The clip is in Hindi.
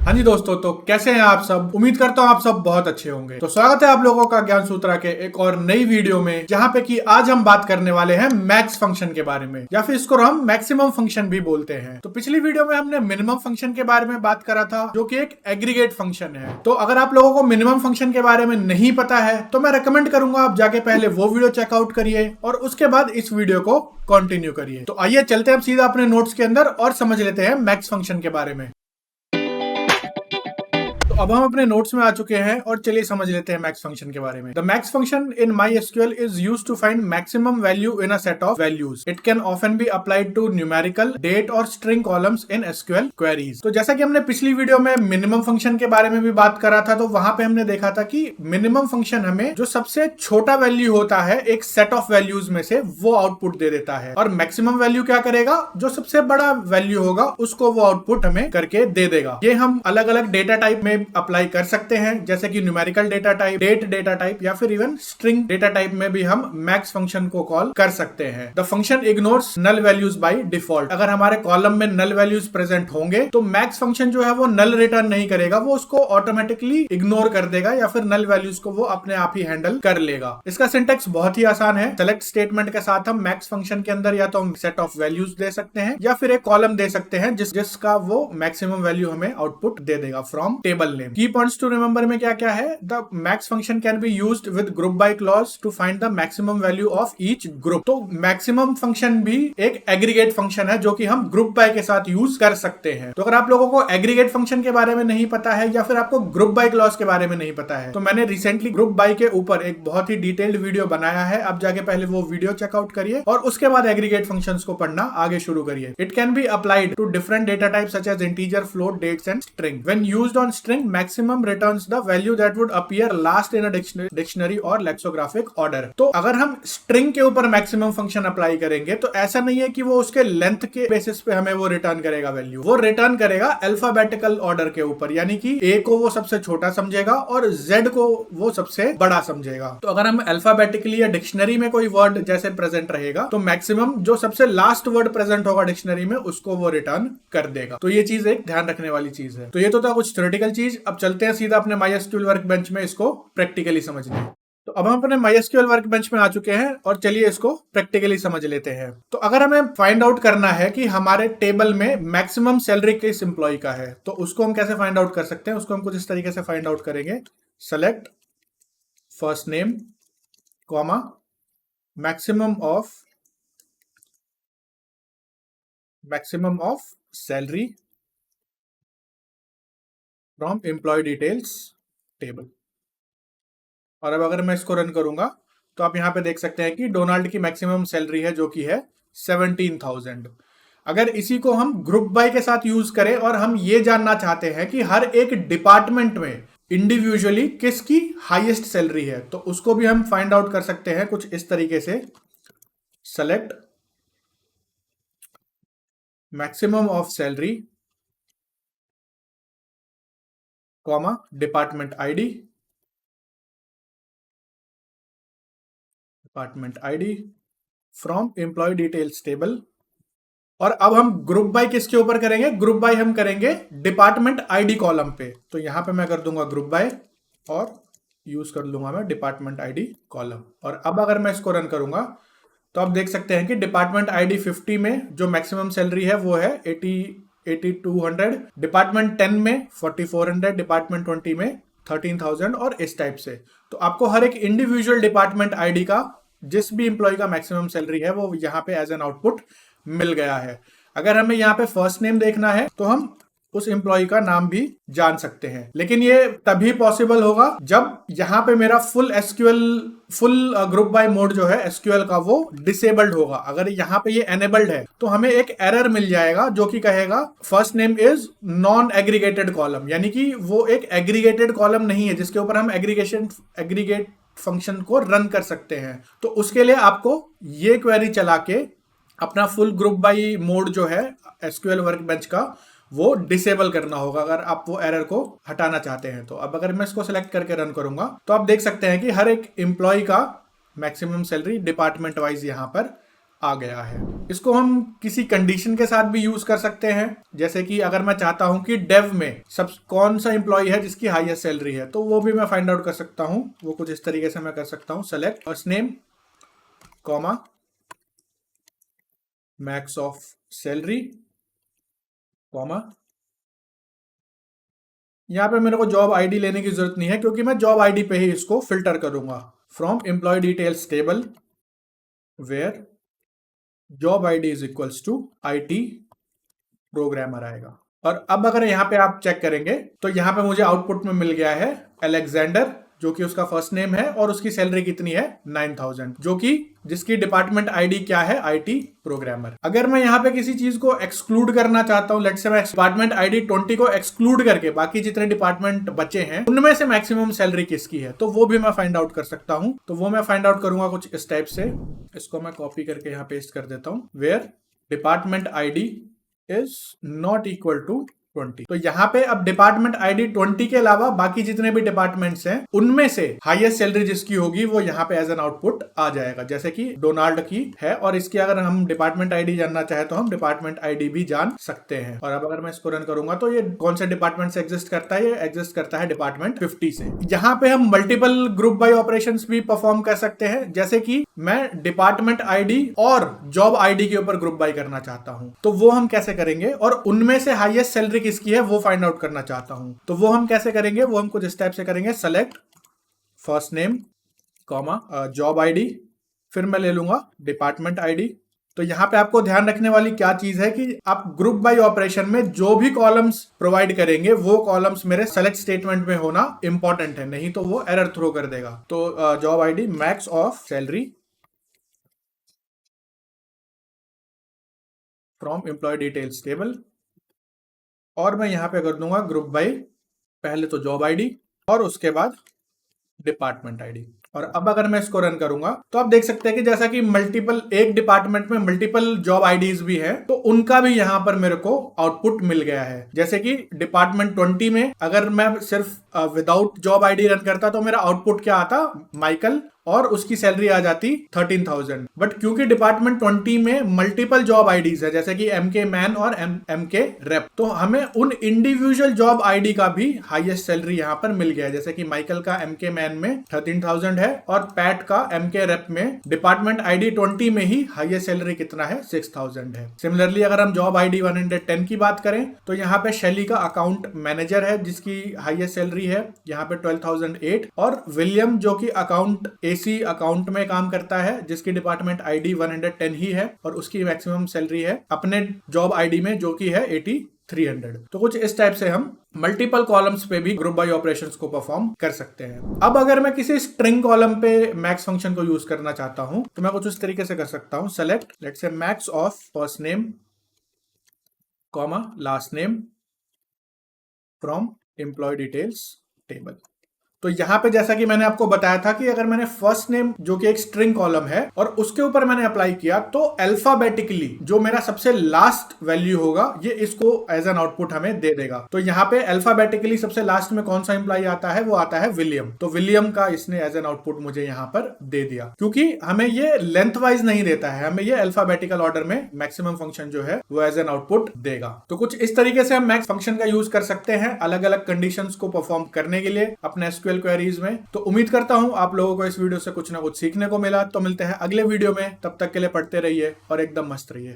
हाँ जी दोस्तों, तो कैसे हैं आप सब। उम्मीद करता हूँ आप सब बहुत अच्छे होंगे। तो स्वागत है आप लोगों का ज्ञान सूत्रा के एक और नई वीडियो में, जहाँ पे कि आज हम बात करने वाले हैं मैक्स फंक्शन के बारे में, या फिर इसको हम मैक्सिमम फंक्शन भी बोलते हैं। तो पिछली वीडियो में हमने मिनिमम फंक्शन के बारे में बात करा था, जो कि एक एग्रीगेट फंक्शन है। तो अगर आप लोगों को मिनिमम फंक्शन के बारे में नहीं पता है तो मैं रेकमेंड करूंगा आप जाके पहले वो वीडियो चेकआउट करिए और उसके बाद इस वीडियो को कंटिन्यू करिए। तो आइए चलते हैं अब सीधा अपने नोट्स के अंदर और समझ लेते हैं मैक्स फंक्शन के बारे में। अब हम अपने नोट्स में आ चुके हैं और चलिए समझ लेते हैं मैक्स फंक्शन के बारे में। The max function in MySQL is used to find maximum value in a set of values. It can often be applied to numerical, date और string columns in SQL queries. तो जैसा कि हमने पिछली वीडियो में मिनिमम फंक्शन के बारे में भी बात करा था, तो वहां पे हमने देखा था कि मिनिमम फंक्शन हमें जो सबसे छोटा वैल्यू होता है एक सेट ऑफ वैल्यूज में से, वो आउटपुट दे देता है, और मैक्सिमम वैल्यू क्या करेगा, जो सबसे बड़ा वैल्यू होगा उसको वो आउटपुट हमें करके दे देगा। ये हम अलग अलग डेटा टाइप में अप्लाई कर सकते हैं, जैसे कि numerical data type, date data type, या फिर इवन स्ट्रिंग डेटा टाइप में भी हम मैक्स फंक्शन को कॉल कर सकते हैं। The function ignores null values by default. अगर हमारे कॉलम में नल वैल्यूज प्रेजेंट होंगे तो मैक्स फंक्शन जो है वो नल रिटर्न नहीं करेगा, वो उसको ऑटोमेटिकली इग्नोर कर देगा, या फिर नल वैल्यूज को वो अपने आप ही हैंडल कर लेगा। इसका सिंटेक्स बहुत ही आसान है। सेलेक्ट स्टेटमेंट के साथ हम मैक्स फंक्शन के अंदर या तो हम सेट ऑफ वैल्यूज दे सकते हैं या फिर एक कॉलम दे सकते हैं जिसका वो मैक्सिमम वैल्यू हमें आउटपुट दे देगा from table name. Key points to remember में क्या क्या है, the max function can be used with group by clause to find the maximum value of each group. तो मैक्सिमम फंक्शन भी एक एग्रीगेट फंक्शन है जो कि हम ग्रुप बाय के साथ यूज कर सकते हैं। तो अगर आप लोगों को एग्रीगेट फंक्शन के बारे में नहीं पता है या फिर आपको ग्रुप बाय क्लॉज के बारे में नहीं पता है, तो मैंने रिसेंटली ग्रुप बाय के ऊपर एक बहुत ही डिटेल्ड वीडियो बनाया है। आप जाके पहले वो वीडियो चेकआउट करिए और उसके बाद एग्रीगेट फंक्शंस को पढ़ना आगे शुरू करिए। It can be applied to different data types such as integer, float, dates and string. When used on string, maximum returns the value that would appear last in a dictionary or lexicographic order. तो अगर हम स्ट्रिंग के ऊपर मैक्सिमम फंक्शन अप्लाई करेंगे तो ऐसा नहीं है कि वो उसके लेंथ के बेसिस पे हमें वो रिटर्न करेगा वैल्यू, वो रिटर्न करेगा अल्फाबेटिकल ऑर्डर के ऊपर, यानी कि ए को वो सबसे छोटा समझेगा और जेड को वो सबसे बड़ा समझेगा। तो अगर हम अल्फाबेटिकली या डिक्शनरी में कोई वर्ड जैसे प्रेजेंट रहेगा तो मैक्सिमम जो सबसे लास्ट वर्ड प्रेजेंट होगा डिक्शनरी में उसको वो रिटर्न कर देगा। तो ये चीज एक ध्यान रखने वाली चीज है। तो ये तो था कुछ थ्योरेटिकल चीज। अब चलते हैं सीधा अपने MySQL वर्कबेंच में इसको प्रैक्टिकली समझने। तो अब हम अपने MySQL वर्कबेंच में आ चुके हैं और चलिए इसको प्रैक्टिकली समझ लेते हैं। तो अगर हमें फाइंड आउट करना है कि हमारे टेबल में मैक्सिमम सैलरी किस एम्प्लॉय का है, तो उसको हम कैसे फाइंड आउट कर सकते हैं। उसको हम कुछ इस तरीके से फाइंड आउट करेंगे। Select first name comma maximum of salary from employ details table. और अब अगर मैं इसको रन करूंगा तो आप यहां पे देख सकते हैं कि डोनाल्ड की मैक्सिमम सैलरी है जो कि है 17,000। अगर इसी को हम ग्रुप बाय के साथ यूज करें और हम ये जानना चाहते हैं कि हर एक डिपार्टमेंट में इंडिविजुअली किसकी हाईएस्ट सैलरी है, तो उसको भी हम फाइंड आउट कर सकते हैं कुछ इस तरीके से। Select maximum of salary comma department ID from employ details table. और अब हम ग्रुप बाय किसके ऊपर करेंगे, ग्रुप बाय हम करेंगे डिपार्टमेंट आईडी कॉलम पे। तो यहां पे मैं कर दूंगा ग्रुप बाय और यूज कर लूंगा मैं डिपार्टमेंट आईडी कॉलम। और अब अगर मैं इसको रन करूंगा तो आप देख सकते हैं कि डिपार्टमेंट आईडी 50 में जो मैक्सिमम सैलरी है वो है 8200, डिपार्टमेंट 10 में 4400, डिपार्टमेंट 20 में 13,000 और इस टाइप से। तो आपको हर एक इंडिविजुअल डिपार्टमेंट आईडी का जिस भी इंप्लॉय का मैक्सिमम सैलरी है वो यहाँ पे एज एन आउटपुट मिल गया है। अगर हमें यहाँ पे फर्स्ट नेम देखना है तो हम उस एम्प्लॉय का नाम भी जान सकते हैं, लेकिन ये तभी पॉसिबल होगा जब यहाँ पे मेरा फुल ग्रुप बाय मोड जो है SQL का वो डिसेबल्ड होगा। अगर यहाँ पे ये एनेबल्ड है तो हमें एक एरर मिल जाएगा जो कि कहेगा first name is non aggregated column, यानी कि वो एक एग्रीगेटेड कॉलम नहीं है जिसके ऊपर हम एग्रीगेट फंक्शन को रन कर सकते हैं। तो उसके लिए आपको ये क्वेरी चला के अपना फुल ग्रुप बाय मोड जो है SQL वर्कबेंच का वो डिसेबल करना होगा अगर आप वो एरर को हटाना चाहते हैं। तो अब अगर मैं इसको सिलेक्ट करके रन करूंगा तो आप देख सकते हैं कि हर एक एम्प्लॉय का मैक्सिमम सैलरी डिपार्टमेंट वाइज यहां पर आ गया है। इसको हम किसी कंडीशन के साथ भी यूज कर सकते हैं, जैसे कि अगर मैं चाहता हूं कि डेव में सब कौन सा एम्प्लॉय है जिसकी हाईएस्ट सैलरी है, तो वो भी मैं फाइंड आउट कर सकता हूं। वो कुछ इस तरीके से मैं कर सकता हूं, select first name comma max of salary comma, यहाँ पे मेरे को जॉब आईडी लेने की जरूरत नहीं है क्योंकि मैं जॉब आईडी पे ही इसको फिल्टर करूंगा। From employ details table where job ID is equals to IT programmer आएगा। और अब अगर यहाँ पे आप चेक करेंगे तो यहाँ पे मुझे आउटपुट में मिल गया है अलेक्जेंडर, जो कि उसका फर्स्ट नेम है, और उसकी सैलरी कितनी है 9000, जो कि जिसकी डिपार्टमेंट आईडी क्या है IT प्रोग्रामर। अगर मैं यहाँ पे किसी चीज को एक्सक्लूड करना चाहता हूँ, लेट्स से मैं डिपार्टमेंट ID 20 को एक्सक्लूड करके बाकी जितने डिपार्टमेंट बचे हैं उनमें से मैक्सिमम सैलरी किसकी है, तो वो भी मैं फाइंड आउट कर सकता हूँ। तो वो मैं फाइंड आउट करूंगा कुछ इस टाइप से। इसको मैं कॉपी करके यहाँ पेस्ट कर देता हूँ, where department ID is not equal to 20। तो यहाँ पे अब डिपार्टमेंट ID 20 के अलावा बाकी जितने भी डिपार्टमेंट्स हैं उनमें से हाईएस्ट सैलरी जिसकी होगी वो यहाँ पे एज एन आउटपुट आ जाएगा, जैसे कि डोनाल्ड की है। और इसकी अगर हम डिपार्टमेंट ID जानना चाहे तो हम डिपार्टमेंट ID भी जान सकते हैं। और अब अगर मैं इसको रन करूंगा तो ये कौन से डिपार्टमेंट से एग्जिस्ट करता है, ये एग्जिस्ट करता है डिपार्टमेंट 50 से। यहाँ पे हम मल्टीपल ग्रुप बाय ऑपरेशन भी परफॉर्म कर सकते हैं, जैसे कि मैं डिपार्टमेंट ID और जॉब ID के ऊपर ग्रुप बाय करना चाहता हूं, तो वो हम कैसे करेंगे, और उनमें से हाईएस्ट सैलरी किसकी है वो फाइंड आउट करना चाहता हूं, तो वो हम कैसे करेंगे, वो हम कुछ इस टाइप से करेंगे, select first name comma job ID, फिर मैं ले लूंगा डिपार्टमेंट ID। तो यहां पे आपको ध्यान रखने वाली क्या चीज है कि आप ग्रुप बाय ऑपरेशन में जो भी कॉलम्स प्रोवाइड करेंगे वो कॉलम्स मेरे सेलेक्ट स्टेटमेंट में होना इंपॉर्टेंट है, नहीं तो वो एरर थ्रो कर देगा। तो job ID max of salary from employ details table, और मैं यहां पे कर दूंगा ग्रुप बाय, पहले तो जॉब ID और उसके बाद डिपार्टमेंट ID। और अब अगर मैं इसको रन करूंगा तो आप देख सकते हैं कि जैसा कि मल्टीपल एक डिपार्टमेंट में मल्टीपल जॉब IDs भी हैं, तो उनका भी यहां पर मेरे को आउटपुट मिल गया है। जैसे कि डिपार्टमेंट 20 में अगर मैं सिर्फ विदाउट जॉब ID रन करता तो मेरा आउटपुट क्या आता, माइकल, और उसकी सैलरी आ जाती 13,000। बट क्योंकि डिपार्टमेंट 20 में मल्टीपल जॉब IDs है, जैसे कि MK मैन और MK रेप, तो हमें उन इंडिविजुअल जॉब ID का भी हाईएस्ट सैलरी यहाँ पर मिल गया है। जैसे कि माइकल का MK मैन में 13,000 है और पैट का MK रेप में डिपार्टमेंट ID 20 में ही हाईएस्ट सैलरी कितना है, 6,000 है। सिमिलरली अगर हम जॉब ID 110 की बात करें तो यहाँ पे शैली का अकाउंट मैनेजर है जिसकी हाईएस्ट सैलरी है यहाँ पे 12,008, और विलियम जो कि अकाउंट AC अकाउंट में काम करता है जिसकी डिपार्टमेंट ID 110 ही है और उसकी मैक्सिमम सैलरी है अपने जॉब ID में जो कि है 8300। तो कुछ इस टाइप से हम मल्टीपल कॉलम्स पे भी ग्रुप बाय ऑपरेशंस को परफॉर्म कर सकते हैं। अब अगर मैं किसी स्ट्रिंग कॉलम पे मैक्स फंक्शन को यूज करना चाहता हूं तो मैं कुछ इस तरीके से कर सकता हूं, select let's say max of first name comma last name from employ details table. तो यहाँ पे जैसा कि मैंने आपको बताया था कि अगर मैंने फर्स्ट नेम जो कि एक स्ट्रिंग कॉलम है और उसके ऊपर मैंने अप्लाई किया तो अल्फाबेटिकली जो मेरा सबसे लास्ट वैल्यू होगा ये इसको एज एन आउटपुट हमें दे देगा। तो यहाँ पे अल्फाबेटिकली सबसे लास्ट में कौन सा एम्प्लॉय आता है, वो आता है विलियम। तो विलियम का इसने एज एन आउटपुट मुझे यहाँ पर दे दिया, क्योंकि हमें ये लेंथ वाइज नहीं देता है, हमें ये अल्फाबेटिकल ऑर्डर में मैक्सिमम फंक्शन जो है वो एज एन आउटपुट देगा। तो कुछ इस तरीके से हम मैक्स फंक्शन का यूज कर सकते हैं अलग अलग कंडीशंस को परफॉर्म करने के लिए अपने SQL क्वेरीज में। तो उम्मीद करता हूं आप लोगों को इस वीडियो से कुछ ना कुछ सीखने को मिला। तो मिलते हैं अगले वीडियो में, तब तक के लिए पढ़ते रहिए और एकदम मस्त रहिए।